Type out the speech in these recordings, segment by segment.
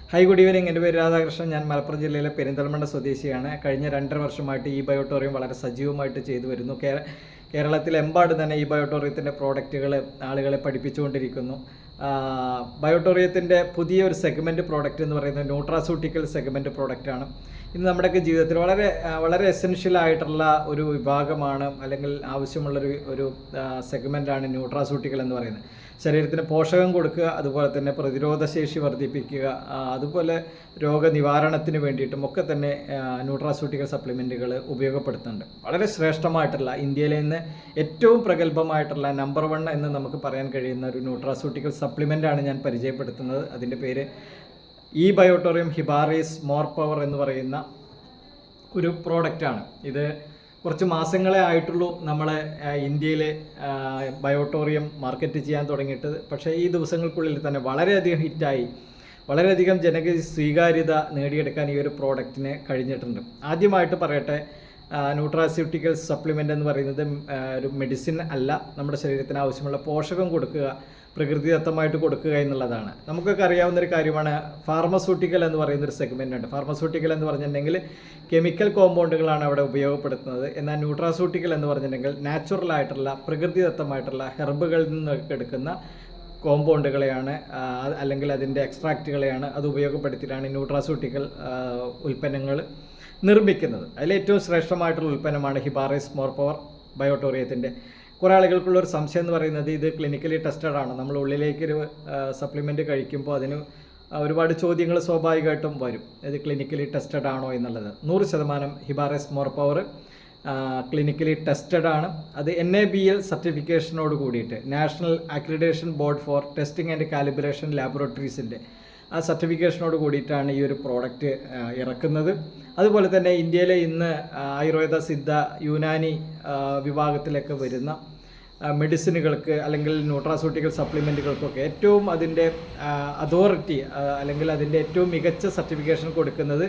Hi, good evening. എൻ്റെ പേര് രാധാകൃഷ്ണൻ. ഞാൻ മലപ്പുറം ജില്ലയിലെ പെരിന്തൽമണ്ണ സ്വദേശിയാണ്. കഴിഞ്ഞ 2.5 വർഷമായിട്ട് ഈ ബയോട്ടോറിയം വളരെ സജീവമായിട്ട് ചെയ്തു വരുന്നു. കേരളത്തിലെമ്പാടും തന്നെ ഈ ബയോട്ടോറിയത്തിൻ്റെ പ്രോഡക്റ്റുകൾ ആളുകളെ പഠിപ്പിച്ചുകൊണ്ടിരിക്കുന്നു. ബയോട്ടോറിയത്തിൻ്റെ പുതിയൊരു സെഗ്മെൻറ്റ് പ്രോഡക്റ്റ് എന്ന് പറയുന്നത് ന്യൂട്രാസ്യൂട്ടിക്കൽ സെഗ്മെൻറ്റ് പ്രോഡക്റ്റാണ്. ഇന്ന് നമ്മുടെയൊക്കെ ജീവിതത്തിൽ വളരെ വളരെ എസെൻഷ്യൽ ആയിട്ടുള്ള ഒരു വിഭാഗമാണ്, അല്ലെങ്കിൽ ആവശ്യമുള്ളൊരു സെഗ്മെൻറ്റാണ് ന്യൂട്രാസ്യൂട്ടിക്കൽ എന്ന് പറയുന്നത്. ശരീരത്തിന് പോഷകം കൊടുക്കുക, അതുപോലെ തന്നെ പ്രതിരോധശേഷി വർദ്ധിപ്പിക്കുക, അതുപോലെ രോഗനിവാരണത്തിന് വേണ്ടിയിട്ടും ഒക്കെ തന്നെ ന്യൂട്രാസ്യൂട്ടിക്കൽ സപ്ലിമെൻറ്റുകൾ ഉപയോഗപ്പെടുത്തുന്നുണ്ട്. വളരെ ശ്രേഷ്ഠമായിട്ടുള്ള, ഇന്ത്യയിലെ നിന്ന് ഏറ്റവും പ്രഗത്ഭമായിട്ടുള്ള നമ്പർ 1 എന്ന് നമുക്ക് പറയാൻ കഴിയുന്ന ഒരു ന്യൂട്രാസ്യൂട്ടിക്കൽ സപ്ലിമെൻ്റാണ് ഞാൻ പരിചയപ്പെടുത്തുന്നത്. അതിൻ്റെ പേര് ഈ ബയോട്ടോറിയം ഹിബാറിസ് മോർ പവർ എന്ന് പറയുന്ന ഒരു പ്രോഡക്റ്റാണ്. ഇത് കുറച്ച് മാസങ്ങളെ ആയിട്ടുള്ളൂ നമ്മളെ ഇന്ത്യയിൽ ബയോട്ടോറിയം മാർക്കറ്റ് ചെയ്യാൻ തുടങ്ങിയിട്ട്. പക്ഷേ ഈ ദിവസങ്ങൾക്കുള്ളിൽ തന്നെ വളരെയധികം ഹിറ്റായി, വളരെയധികം സ്വീകാര്യത നേടിയെടുക്കാൻ ഈ ഒരു പ്രോഡക്റ്റിന് കഴിഞ്ഞിട്ടുണ്ട്. ആദ്യമായിട്ട് പറയട്ടെ, ന്യൂട്രാസ്യൂട്ടിക്കൽ സപ്ലിമെൻ്റ് എന്ന് പറയുന്നത് ഒരു മെഡിസിൻ അല്ല. നമ്മുടെ ശരീരത്തിന് ആവശ്യമുള്ള പോഷകം കൊടുക്കുക, പ്രകൃതിദത്തമായിട്ട് കൊടുക്കുക എന്നുള്ളതാണ്. നമുക്കൊക്കെ അറിയാവുന്നൊരു കാര്യമാണ്. ഫാർമസ്യൂട്ടിക്കൽ എന്ന് പറയുന്നൊരു സെഗ്മെൻ്റ് ഉണ്ട്. ഫാർമസ്യൂട്ടിക്കൽ എന്ന് പറഞ്ഞിട്ടുണ്ടെങ്കിൽ കെമിക്കൽ കോമ്പൗണ്ടുകളാണ് അവിടെ ഉപയോഗപ്പെടുത്തുന്നത്. എന്നാൽ ന്യൂട്രാസ്യൂട്ടിക്കൽ എന്ന് പറഞ്ഞിട്ടുണ്ടെങ്കിൽ നാച്ചുറലായിട്ടുള്ള, പ്രകൃതിദത്തമായിട്ടുള്ള ഹെർബുകളിൽ നിന്ന് എടുക്കുന്ന കോമ്പൗണ്ടുകളെയാണ്, അല്ലെങ്കിൽ അതിൻ്റെ എക്സ്ട്രാക്റ്റുകളെയാണ് അത് ഉപയോഗപ്പെടുത്തിയിട്ടാണ് ന്യൂട്രാസ്യൂട്ടിക്കൽ ഉൽപ്പന്നങ്ങൾ നിർമ്മിക്കുന്നത്. അതിലേറ്റവും ശ്രേഷ്ഠമായിട്ടുള്ള ഉൽപ്പന്നമാണ് ഹിബാറിസ് മോർ പവർ ബയോട്ടോറിയത്തിൻ്റെ. കുറേ ആളുകൾക്കുള്ളൊരു സംശയം എന്ന് പറയുന്നത് ഇത് ക്ലിനിക്കലി ടെസ്റ്റഡ് ആണ്. നമ്മൾ ഉള്ളിലേക്കൊരു സപ്ലിമെൻറ്റ് കഴിക്കുമ്പോൾ അതിന് ഒരുപാട് ചോദ്യങ്ങൾ സ്വാഭാവികമായിട്ടും വരും. ഇത് ക്ലിനിക്കലി ടെസ്റ്റഡ് ആണോ എന്നുള്ളത്. 100% ഹിബാറിസ് മോർ പവർ ക്ലിനിക്കലി ടെസ്റ്റഡ് ആണ്. അത് NABL സർട്ടിഫിക്കേഷനോട് കൂടിയിട്ട്, national accreditation board for testing and calibration ലാബോറട്ടറീസിൻ്റെ ആ സർട്ടിഫിക്കേഷനോട് കൂടിയിട്ടാണ് ഈ ഒരു പ്രോഡക്റ്റ് ഇറക്കുന്നത്. അതുപോലെ തന്നെ ഇന്ത്യയിലെ ഇന്ന് ആയുർവേദ, സിദ്ധ, യുനാനി വിഭാഗത്തിലൊക്കെ വരുന്ന മെഡിസിനുകൾക്ക് അല്ലെങ്കിൽ ന്യൂട്രാസ്യൂട്ടിക്കൽ സപ്ലിമെൻറ്റുകൾക്കൊക്കെ ഏറ്റവും അതിൻ്റെ അതോറിറ്റി, അല്ലെങ്കിൽ അതിൻ്റെ ഏറ്റവും മികച്ച സർട്ടിഫിക്കേഷൻ കൊടുക്കുന്നത്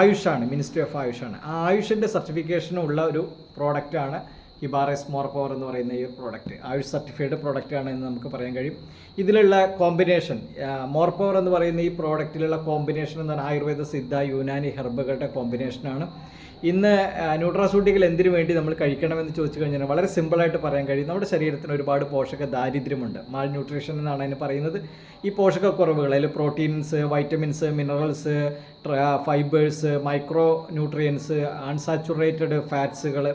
ആയുഷാണ്, മിനിസ്ട്രി ഓഫ് ആയുഷാണ്. ആ ആയുഷിൻ്റെ സർട്ടിഫിക്കേഷനുള്ള ഒരു പ്രോഡക്റ്റാണ് ഹിബാറിസ് മോർ പവർ എന്ന് പറയുന്ന ഈ പ്രോഡക്റ്റ്. ആയുഷ് സർട്ടിഫൈഡ് പ്രോഡക്റ്റ് ആണ് എന്ന് നമുക്ക് പറയാൻ കഴിയും. ഇതിലുള്ള കോമ്പിനേഷൻ, മോർ പവർ എന്ന് പറയുന്ന ഈ പ്രോഡക്റ്റിലുള്ള കോമ്പിനേഷൻ എന്ന് പറഞ്ഞാൽ ആയുർവേദ, സിദ്ധ, യുനാനി ഹെർബുകളുടെ കോമ്പിനേഷനാണ്. ഇന്ന് ന്യൂട്രാസ്യൂട്ടിക്കൽ എന്തിനു വേണ്ടി നമ്മൾ കഴിക്കണമെന്ന് ചോദിച്ചു കഴിഞ്ഞാൽ വളരെ സിമ്പിളായിട്ട് പറയാൻ കഴിയും. നമ്മുടെ ശരീരത്തിന് ഒരുപാട് പോഷക ദാരിദ്ര്യമുണ്ട്. മാൽ ന്യൂട്രീഷൻ എന്നാണ് അതിന് പറയുന്നത്. ഈ പോഷകക്കുറവുകൾ, അതിൽ proteins, vitamins, minerals, fibers, micro nutrients, unsaturated ഫാറ്റ്സുകൾ,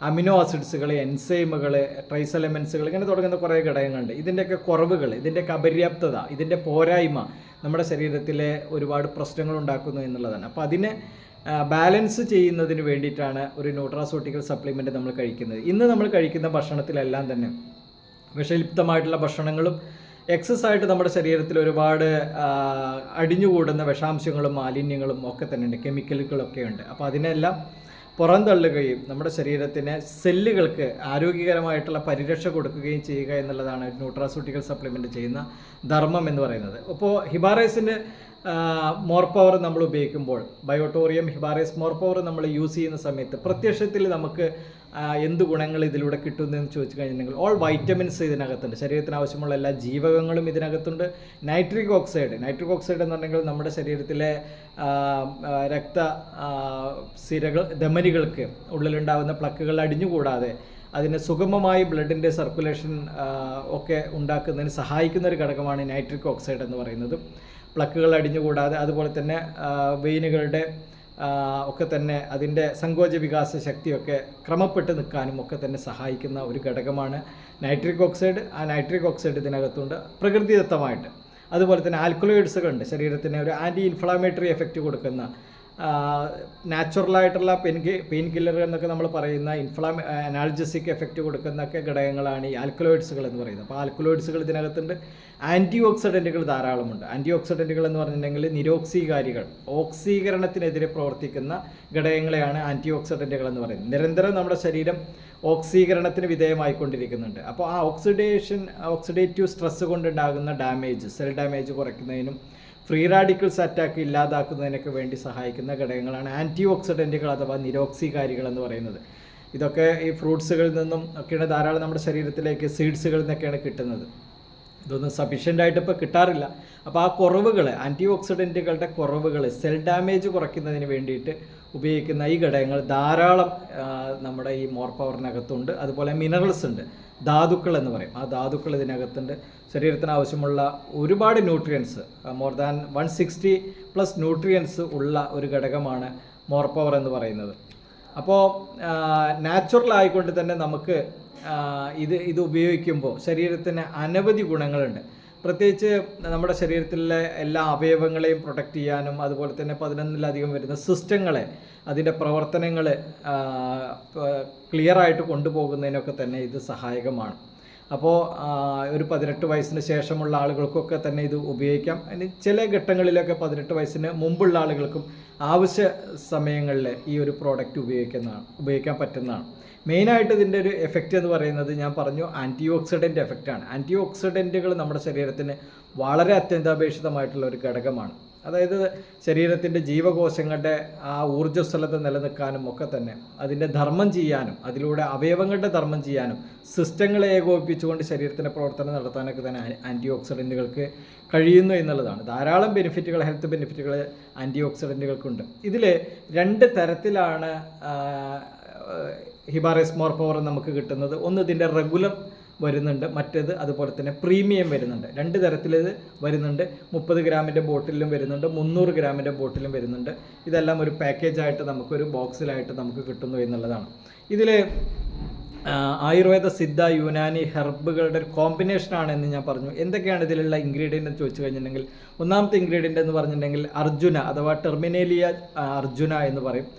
അമിനോ ആസിഡ്സുകൾ, എൻസൈമുകൾ, ട്രേസ് എലമെൻസുകൾ, ഇങ്ങനെ തുടങ്ങുന്ന കുറേ ഘടകങ്ങളുണ്ട്. ഇതിൻ്റെയൊക്കെ കുറവുകൾ, ഇതിൻ്റെയൊക്കെ അപര്യാപ്തത, ഇതിൻ്റെ പോരായ്മ നമ്മുടെ ശരീരത്തിലെ ഒരുപാട് പ്രശ്നങ്ങൾ ഉണ്ടാക്കുന്നു എന്നുള്ളതാണ്. അപ്പോൾ അതിനെ ബാലൻസ് ചെയ്യുന്നതിന് വേണ്ടിയിട്ടാണ് ഒരു ന്യൂട്രാസ്യൂട്ടിക്കൽ സപ്ലിമെൻറ്റ് നമ്മൾ കഴിക്കുന്നത്. ഇന്ന് നമ്മൾ കഴിക്കുന്ന ഭക്ഷണത്തിലെല്ലാം തന്നെ വിഷലിപ്തമായിട്ടുള്ള ഭക്ഷണങ്ങളും എക്സസ് ആയിട്ട് നമ്മുടെ ശരീരത്തിൽ ഒരുപാട് അടിഞ്ഞുകൂടുന്ന വിഷാംശങ്ങളും മാലിന്യങ്ങളും ഒക്കെ തന്നെ ഉണ്ട്, കെമിക്കലുകളൊക്കെ ഉണ്ട്. അപ്പോൾ അതിനെല്ലാം പുറന്തള്ളുകയും നമ്മുടെ ശരീരത്തിന് സെല്ലുകൾക്ക് ആരോഗ്യകരമായിട്ടുള്ള പരിരക്ഷ കൊടുക്കുകയും ചെയ്യുക എന്നുള്ളതാണ് ന്യൂട്രാസ്യൂട്ടിക്കൽ സപ്ലിമെൻറ്റ് ചെയ്യുന്ന ധർമ്മം എന്ന് പറയുന്നത്. അപ്പോൾ ഹിബാറിസിൻ്റെ മോർ പവർ നമ്മൾ ഉപയോഗിക്കുമ്പോൾ, ബയോട്ടോറിയം ഹിബാറിസ് മോർ പവർ നമ്മൾ യൂസ് ചെയ്യുന്ന സമയത്ത് പ്രത്യക്ഷത്തിൽ നമുക്ക് എന്ത് ഗുണങ്ങൾ ഇതിലൂടെ കിട്ടുന്നതെന്ന് ചോദിച്ചു കഴിഞ്ഞിട്ടുണ്ടെങ്കിൽ ഓൾ വൈറ്റമിൻസ് ഇതിനകത്തുണ്ട്. ശരീരത്തിന് ആവശ്യമുള്ള എല്ലാ ജീവകങ്ങളും ഇതിനകത്തുണ്ട്. നൈട്രിക് ഓക്സൈഡ് എന്ന് പറഞ്ഞെങ്കിൽ നമ്മുടെ ശരീരത്തിലെ സിരകൾ, ധമനികൾക്ക് ഉള്ളിലുണ്ടാകുന്ന പ്ലക്കുകൾ അടിഞ്ഞുകൂടാതെ അതിന് സുഗമമായി ബ്ലഡിൻ്റെ സർക്കുലേഷൻ ഒക്കെ ഉണ്ടാക്കുന്നതിന് സഹായിക്കുന്ന ഒരു ഘടകമാണ് നൈട്രിക് ഓക്സൈഡ് എന്ന് പറയുന്നത്. പ്ലക്കുകൾ അടിഞ്ഞുകൂടാതെ, അതുപോലെ തന്നെ വെയിനുകളുടെ ഒക്കെ തന്നെ അതിൻ്റെ സങ്കോച വികാസ ശക്തിയൊക്കെ ക്രമപ്പെട്ട് നിൽക്കാനും ഒക്കെ തന്നെ സഹായിക്കുന്ന ഒരു ഘടകമാണ് നൈട്രിക് ഓക്സൈഡ്. ആ നൈട്രിക് ഓക്സൈഡ് ഇതിനകത്തുണ്ട് പ്രകൃതിദത്തമായിട്ട്. അതുപോലെ തന്നെ ആൽക്കലോയിഡ്സുകളുണ്ട്, ശരീരത്തിന് ഒരു ആൻറ്റി ഇൻഫ്ലാമേറ്ററി എഫക്റ്റ് കൊടുക്കുന്ന, നാച്ചുറലായിട്ടുള്ള പെയിൻ കില്ലർ എന്നൊക്കെ നമ്മൾ പറയുന്ന അനാൾജസിക് എഫക്റ്റ് കൊടുക്കുന്നൊക്കെ ഘടകങ്ങളാണ് ഈ ആൽക്കലോയിഡ്സുകൾ എന്ന് പറയുന്നത്. അപ്പോൾ ആൽക്കലോയിഡ്സുകൾ ഇതിനകത്തുണ്ട്. ആൻറ്റി ഓക്സിഡൻറ്റുകൾ ധാരാളമുണ്ട്. ആൻറ്റി ഓക്സിഡൻറ്റുകൾ എന്ന് പറഞ്ഞിട്ടുണ്ടെങ്കിൽ നിരോക്സീകാരികൾ, ഓക്സീകരണത്തിനെതിരെ പ്രവർത്തിക്കുന്ന ഘടകങ്ങളെയാണ് ആൻറ്റി ഓക്സിഡൻറ്റുകൾ എന്ന് പറയുന്നത്. നിരന്തരം നമ്മുടെ ശരീരം ഓക്സീകരണത്തിന് വിധേയമായിക്കൊണ്ടിരിക്കുന്നുണ്ട്. അപ്പോൾ ആ ഓക്സിഡേറ്റീവ് സ്ട്രെസ് കൊണ്ടുണ്ടാകുന്ന ഡാമേജ്, സെൽ ഡാമേജ് കുറയ്ക്കുന്നതിനും ഫ്രീ റാഡിക്കൽസ് അറ്റാക്ക് ഇല്ലാതാക്കുന്നതിനൊക്കെ വേണ്ടി സഹായിക്കുന്ന ഘടകങ്ങളാണ് ആൻറ്റി ഓക്സിഡൻറ്റുകൾ അഥവാ നിരോക്സീകാരികൾ എന്ന് പറയുന്നത്. ഇതൊക്കെ ഈ ഫ്രൂട്ട്സുകളിൽ നിന്നും ഒക്കെയാണ് ധാരാളം നമ്മുടെ ശരീരത്തിലേക്ക് സീഡ്സുകളിൽ നിന്നൊക്കെയാണ് കിട്ടുന്നത്. ഇതൊന്നും സഫീഷ്യൻ്റ് ആയിട്ട് ഇപ്പോൾ കിട്ടാറില്ല. അപ്പോൾ ആ കുറവുകൾ, ആൻറ്റി ഓക്സിഡൻറ്റുകളുടെ കുറവുകൾ, സെൽ ഡാമേജ് കുറയ്ക്കുന്നതിന് വേണ്ടിയിട്ട് ഉപയോഗിക്കുന്ന ഈ ഘടകങ്ങൾ ധാരാളം നമ്മുടെ ഈ മോർ പവറിനകത്തുണ്ട്. അതുപോലെ മിനറൽസ് ഉണ്ട്, ധാതുക്കൾ എന്ന് പറയും. ആ ധാതുക്കൾ ഇതിനകത്തുണ്ട്. ശരീരത്തിന് ആവശ്യമുള്ള ഒരുപാട് ന്യൂട്രിയൻസ്, മോർ ദാൻ 160+ ന്യൂട്രിയൻസ് ഉള്ള ഒരു ഘടകമാണ് മോർ പവർ എന്ന് പറയുന്നത്. അപ്പോൾ നാച്ചുറൽ ആയിക്കൊണ്ട് തന്നെ നമുക്ക് ഇത് ഉപയോഗിക്കുമ്പോൾ ശരീരത്തിന് അനവധി ഗുണങ്ങളുണ്ട്. പ്രത്യേകിച്ച് നമ്മുടെ ശരീരത്തിലെ എല്ലാ അവയവങ്ങളെയും പ്രൊട്ടക്റ്റ് ചെയ്യാനും അതുപോലെ തന്നെ 11-ലധികം വരുന്ന സിസ്റ്റങ്ങളെ, അതിൻ്റെ പ്രവർത്തനങ്ങൾ ക്ലിയറായിട്ട് കൊണ്ടുപോകുന്നതിനൊക്കെ തന്നെ ഇത് സഹായകമാണ്. അപ്പോൾ ഒരു 18 വയസ്സിന് ശേഷമുള്ള ആളുകൾക്കൊക്കെ തന്നെ ഇത് ഉപയോഗിക്കാം. ഇനി ചില ഘട്ടങ്ങളിലൊക്കെ 18 വയസ്സിന് മുമ്പുള്ള ആളുകൾക്കും ആവശ്യ സമയങ്ങളിൽ ഈ ഒരു പ്രോഡക്റ്റ് ഉപയോഗിക്കാൻ പറ്റുന്നതാണ്. മെയിനായിട്ട് ഇതിൻ്റെ ഒരു എഫക്റ്റ് എന്ന് പറയുന്നത് ഞാൻ പറഞ്ഞു, ആൻറ്റി ഓക്സിഡൻ്റ് എഫക്റ്റാണ്. ആൻറ്റി ഓക്സിഡൻറ്റുകൾ നമ്മുടെ ശരീരത്തിന് വളരെ അത്യന്താപേക്ഷിതമായിട്ടുള്ള ഒരു ഘടകമാണ്. അതായത് ശരീരത്തിൻ്റെ ജീവകോശങ്ങളുടെ ആ ഊർജ്ജസ്വലത നിലനിൽക്കാനും ഒക്കെ തന്നെ, അതിൻ്റെ ധർമ്മം ചെയ്യാനും, അതിലൂടെ അവയവങ്ങളുടെ ധർമ്മം ചെയ്യാനും, സിസ്റ്റങ്ങളെ ഏകോപിപ്പിച്ചുകൊണ്ട് ശരീരത്തിൻ്റെ പ്രവർത്തനം നടത്താനൊക്കെ തന്നെ ആൻറ്റി ഓക്സിഡൻറ്റുകൾക്ക് കഴിയുന്നു എന്നുള്ളതാണ്. ധാരാളം ബെനിഫിറ്റുകൾ, ഹെൽത്ത് ബെനിഫിറ്റുകൾ ആൻറ്റി ഓക്സിഡൻറ്റുകൾക്കുണ്ട്. ഇതിൽ 2 തരത്തിലാണ് ഹിബാറിയസ് മോർ പവർ നമുക്ക് കിട്ടുന്നത്. ഒന്ന് ഇതിൻ്റെ റെഗുലർ വരുന്നുണ്ട്, മറ്റേത് അതുപോലെ തന്നെ പ്രീമിയം വരുന്നുണ്ട്. 2 തരത്തിൽ ഇത് വരുന്നുണ്ട്. 30 ഗ്രാമിൻ്റെ ബോട്ടിലും വരുന്നുണ്ട്, 300 ഗ്രാമിൻ്റെ ബോട്ടിലും വരുന്നുണ്ട്. ഇതെല്ലാം ഒരു പാക്കേജായിട്ട് നമുക്കൊരു ബോക്സിലായിട്ട് നമുക്ക് കിട്ടുന്നു എന്നുള്ളതാണ്. ഇതിൽ ആയുർവേദ, സിദ്ധ, യുനാനി ഹെർബുകളുടെ ഒരു കോമ്പിനേഷനാണ് എന്ന് ഞാൻ പറഞ്ഞു. എന്തൊക്കെയാണ് ഇതിലുള്ള ഇൻഗ്രീഡിയൻ്റ് എന്ന് ചോദിച്ചു കഴിഞ്ഞിട്ടുണ്ടെങ്കിൽ, ഒന്നാമത്തെ ഇൻഗ്രീഡിയൻ്റ് എന്ന് പറഞ്ഞിട്ടുണ്ടെങ്കിൽ അർജുന അഥവാ ടെർമിനേലിയ അർജുന എന്ന് പറയും.